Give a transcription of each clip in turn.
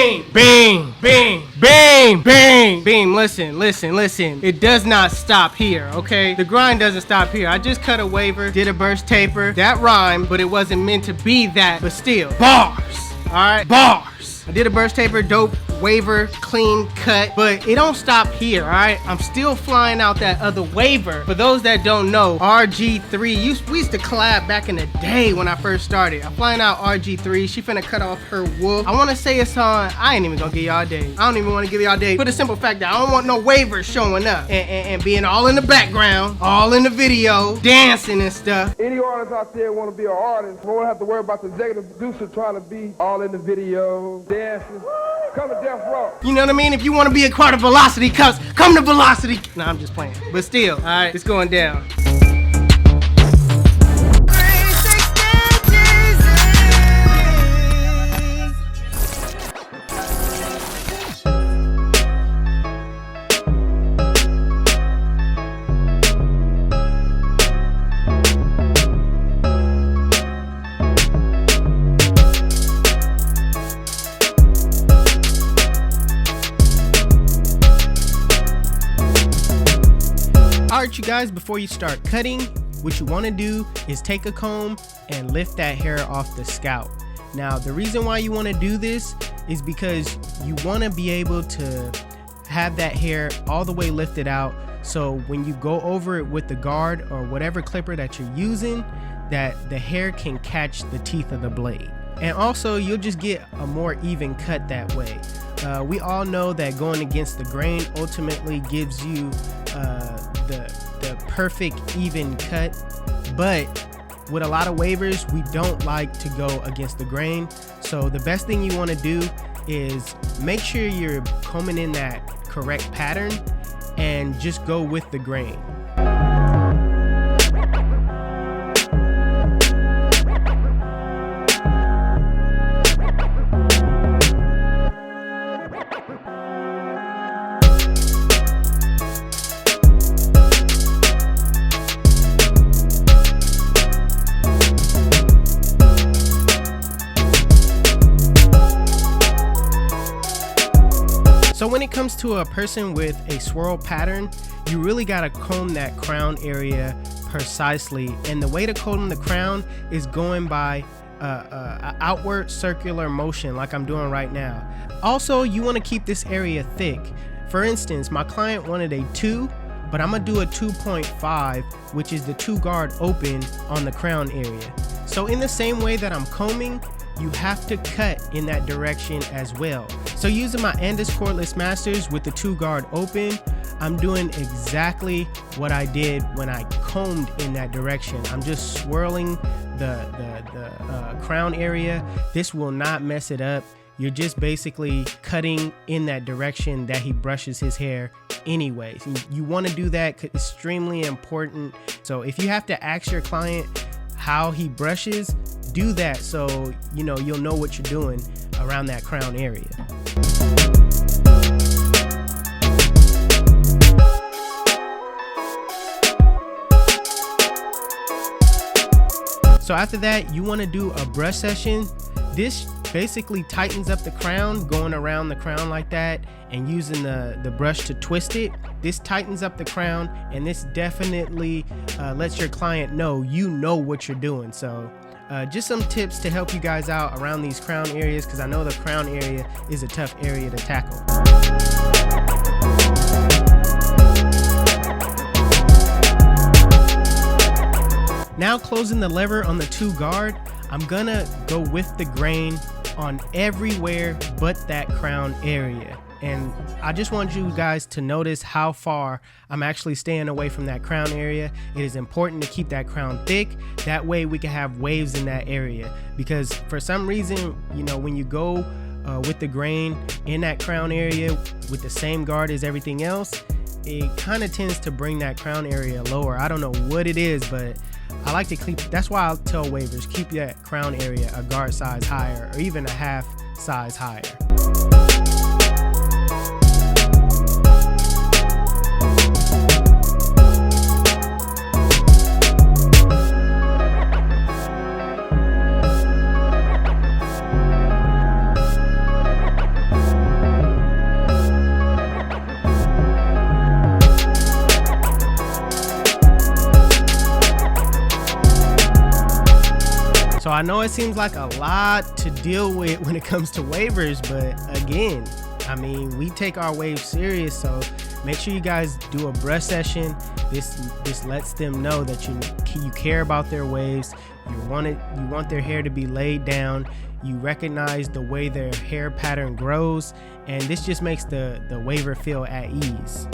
Bang, bang, bang, bang, bang, bang. Listen. It does not stop here, okay? The grind doesn't stop here. I just cut a waiver, did a burst taper. That rhymed, but it wasn't meant to be that, but still. Bars, all right? Bars. I did a burst taper, dope, waiver, clean cut, but it don't stop here, all right? I'm still flying out that other waiver. For those that don't know, RG3, we used to collab back in the day when I first started. I'm flying out RG3. She finna cut off her wolf. I wanna say it's on, I ain't even gonna give y'all days. I don't even wanna give y'all days for the simple fact that I don't want no waivers showing up and being all in the background, all in the video, dancing and stuff. Any artists out there wanna be an artist, won't have to worry about the executive producer trying to be all in the video, dancing. Come to Death Row. You know what I mean? If you want to be a part of Velocity Cups, come to Velocity. Nah, I'm just playing. But still, all right, it's going down. Alright, you guys, before you start cutting, what you want to do is take a comb and lift that hair off the scalp. Now, the reason why you want to do this is because you want to be able to have that hair all the way lifted out, so when you go over it with the guard or whatever clipper that you're using, that the hair can catch the teeth of the blade. And also, you'll just get a more even cut that way. We all know that going against the grain ultimately gives you the perfect even cut, but with a lot of waivers, we don't like to go against the grain. So the best thing you want to do is make sure you're combing in that correct pattern and just go with the grain. So when it comes to a person with a swirl pattern, you really gotta comb that crown area precisely. And the way to comb the crown is going by a outward circular motion like I'm doing right now. Also, you wanna keep this area thick. For instance, my client wanted a 2, but I'm gonna do a 2.5, which is the 2 guard open on the crown area. So in the same way that I'm combing, you have to cut in that direction as well. So using my Andis cordless masters with the 2 guard open, I'm doing exactly what I did when I combed in that direction. I'm just swirling the crown area. This will not mess it up. You're just basically cutting in that direction that he brushes his hair anyways. You want to do that, extremely important. So if you have to ask your client how he brushes, do that so you know you'll know what you're doing around that crown area. So after that, you want to do a brush session. This basically tightens up the crown, going around the crown like that and using the brush to twist it. This tightens up the crown, and this definitely lets your client know you know what you're doing. So just some tips to help you guys out around these crown areas, because I know the crown area is a tough area to tackle. Now closing the lever on the 2 guard, I'm gonna go with the grain on everywhere but that crown area. And I just want you guys to notice how far I'm actually staying away from that crown area. It is important to keep that crown thick. That way we can have waves in that area. Because for some reason, you know, when you go with the grain in that crown area with the same guard as everything else, it kind of tends to bring that crown area lower. I don't know what it is, but I like to keep, that's why I'll tell waivers, keep that crown area a guard size higher or even a half size higher. I know it seems like a lot to deal with when it comes to waivers, but again, I mean, we take our waves serious, so make sure you guys do a brush session. This lets them know that you care about their waves. You want their hair to be laid down. You recognize the way their hair pattern grows, and this just makes the waver feel at ease.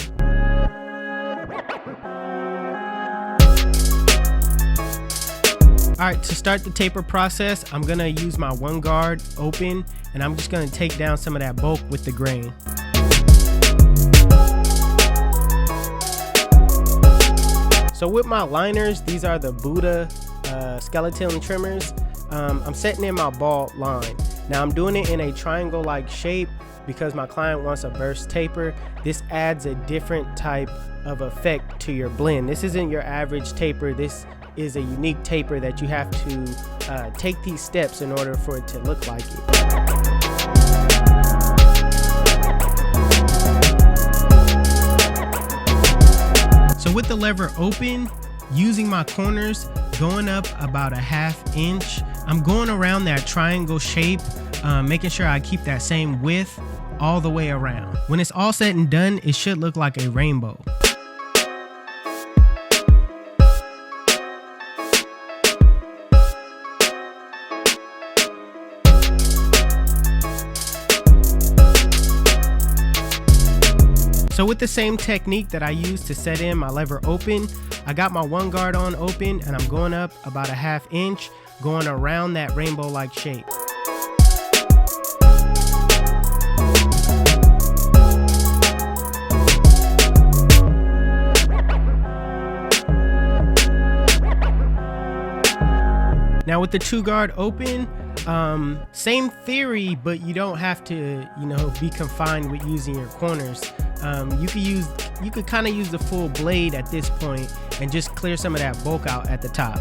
All right, to start the taper process, I'm gonna use my one guard open, and I'm just gonna take down some of that bulk with the grain. So with my liners, these are the Buddha skeleton trimmers. I'm setting in my bald line. Now I'm doing it in a triangle-like shape because my client wants a burst taper. This adds a different type of effect to your blend. This isn't your average taper. This is a unique taper that you have to take these steps in order for it to look like it. So with the lever open, using my corners, going up about a ½ inch, I'm going around that triangle shape, making sure I keep that same width all the way around. When it's all said and done, it should look like a rainbow. So with the same technique that I used to set in my lever open, I got my one guard on open, and I'm going up about a ½ inch, going around that rainbow-like shape. Now with the two guard open, same theory, but you don't have to, be confined with using your corners. You could kind of use the full blade at this point and just clear some of that bulk out at the top.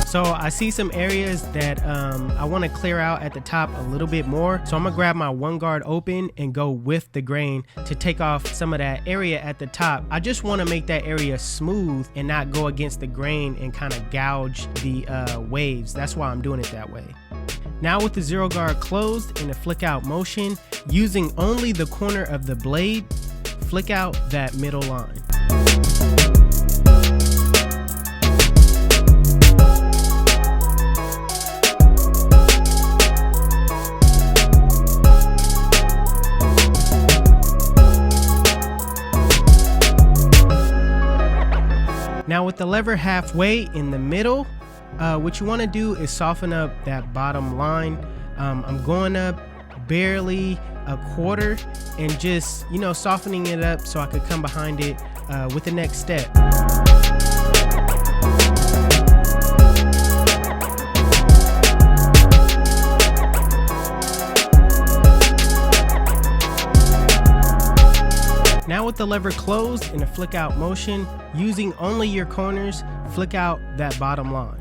So I see some areas that I want to clear out at the top a little bit more. So I'm gonna grab my one guard open and go with the grain to take off some of that area at the top. I just want to make that area smooth and not go against the grain and kind of gouge the waves. That's why I'm doing it that way. Now with the zero guard closed in a flick out motion, using only the corner of the blade, flick out that middle line. Now with the lever halfway in the middle, what you want to do is soften up that bottom line. I'm going up barely a quarter and just, softening it up so I could come behind it with the next step. Now with the lever closed in a flick out motion, using only your corners, flick out that bottom line.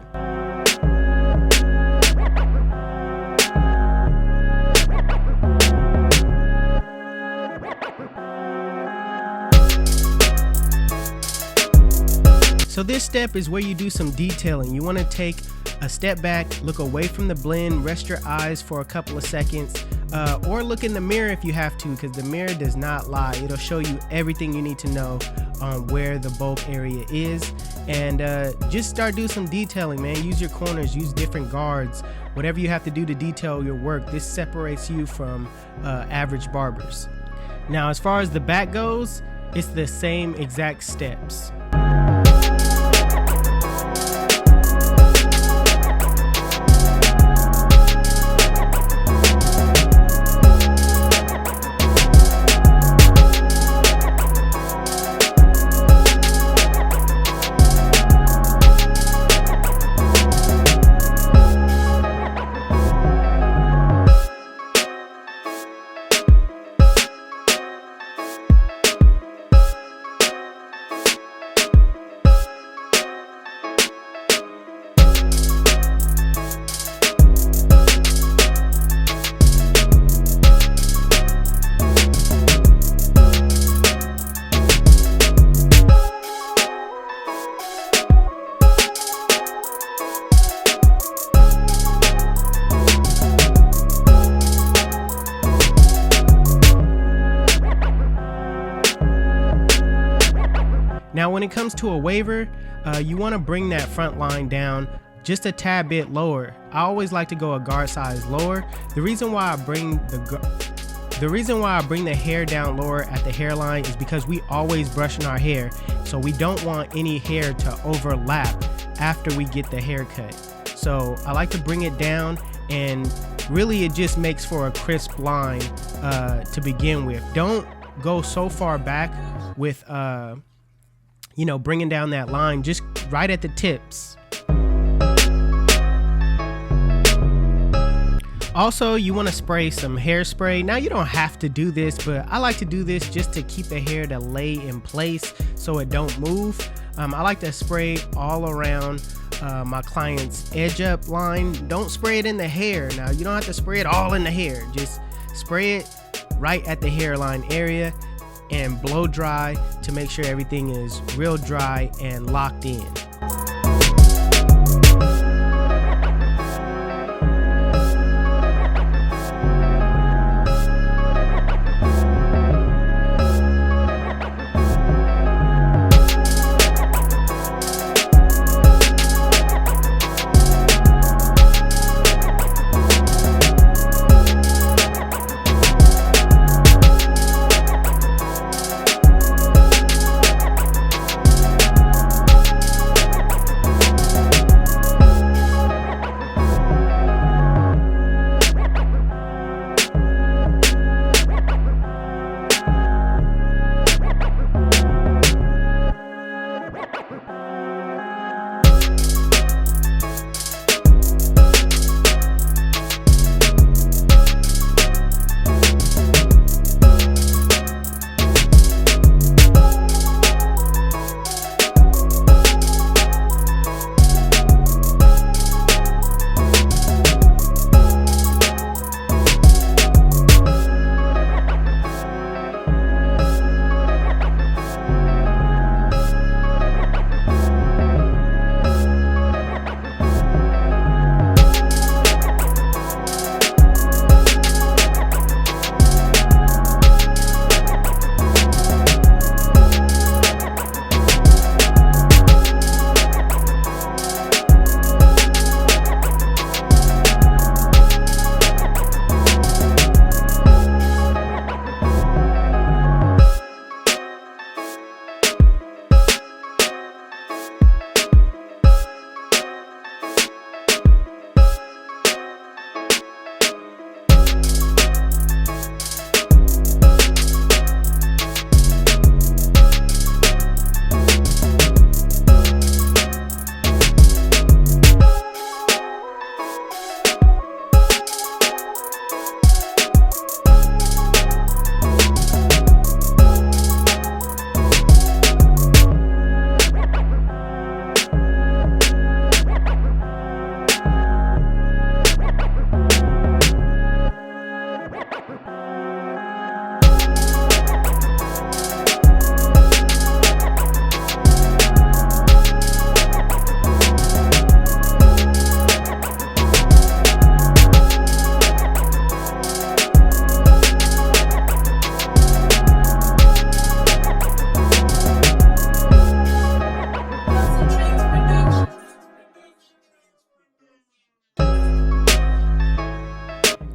So this step is where you do some detailing. You want to take a step back, look away from the blend, rest your eyes for a couple of seconds, or look in the mirror if you have to, because the mirror does not lie. It'll show you everything you need to know on where the bulk area is, and just start doing some detailing, man. Use your corners, use different guards, whatever you have to do to detail your work. This separates you from average barbers. Now as far as the back goes, it's the same exact steps. Now when it comes to a waver, you want to bring that front line down just a tad bit lower. I always like to go a guard size lower. The reason why I bring the hair down lower at the hairline is because we always brushing our hair, so we don't want any hair to overlap after we get the haircut. So I like to bring it down, and really it just makes for a crisp line to begin with. Don't go so far back with bringing down that line, just right at the tips. Also, you want to spray some hairspray. Now you don't have to do this, but I like to do this just to keep the hair to lay in place so it don't move. I like to spray all around my client's edge up line. Don't spray it in the hair. Now you don't have to spray it all in the hair. Just spray it right at the hairline area and blow dry to make sure everything is real dry and locked in.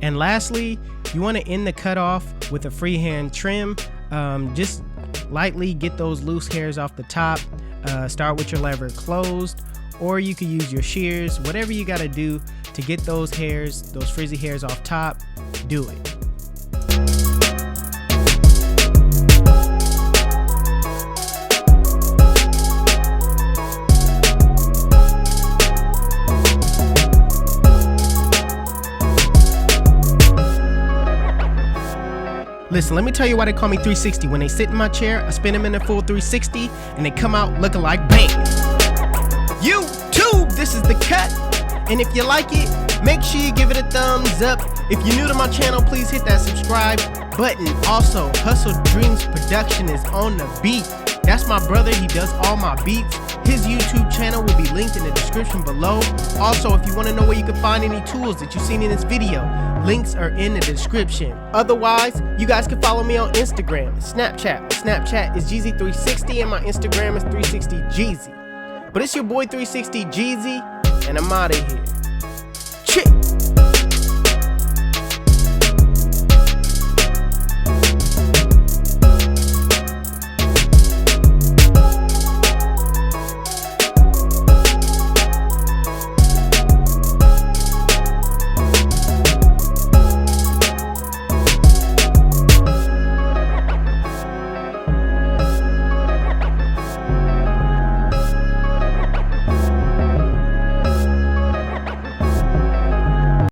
And lastly, you want to end the cutoff with a freehand trim. Just lightly get those loose hairs off the top. Start with your lever closed, or you could use your shears. Whatever you got to do to get those hairs, those frizzy hairs off top, do it. Listen, let me tell you why they call me 360. When they sit in my chair, I spin them in a full 360, and they come out looking like bang. YouTube, this is the cut. And if you like it, make sure you give it a thumbs up. If you're new to my channel, please hit that subscribe button. Also, Hustle Dreams Production is on the beat. That's my brother. He does all my beats. His YouTube channel will be linked in the description below. Also, if you want to know where you can find any tools that you've seen in this video, links are in the description. Otherwise, you guys can follow me on Instagram, Snapchat. Snapchat is Jeezy360 and my Instagram is 360Jeezy. But it's your boy 360Jeezy, and I'm out of here. Chick!